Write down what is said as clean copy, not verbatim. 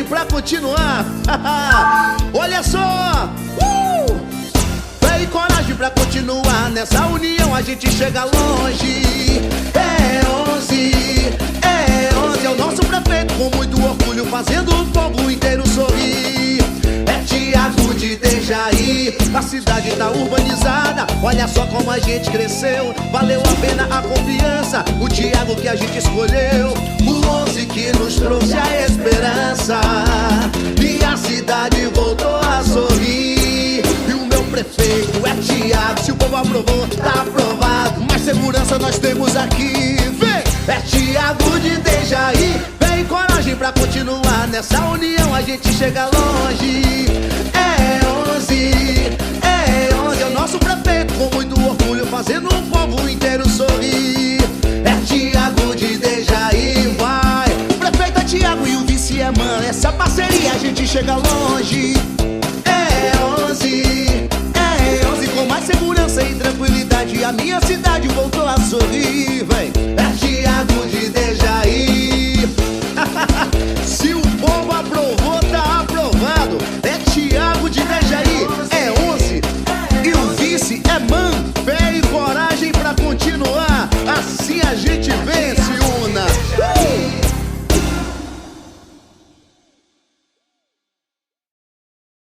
pra continuar. Olha só, fé e coragem pra continuar. Nessa união a gente chega longe. É 11, é o nosso prefeito com muito orgulho, fazendo o povo inteiro sorrir. É Thiago de Itajaí, a cidade tá urbanizada. Olha só como a gente cresceu, valeu a pena a confiança. O Thiago que a gente escolheu, o 11 que nos trouxe a esperança. E a cidade voltou a sorrir. E o meu prefeito é Thiago, se o povo aprovou, tá aprovado. Mais segurança nós temos aqui, vem! É Thiago de Itajaí, vem coragem pra continuar. Nessa união a gente chega longe. É 11, é o nosso prefeito com muito orgulho, fazendo o povo inteiro sorrir. É Thiago de Itajaí, vai! O prefeito é Thiago e o vice é Man. Essa parceria a gente chega longe. É 11, com mais segurança e tranquilidade, a minha cidade voltou a sorrir.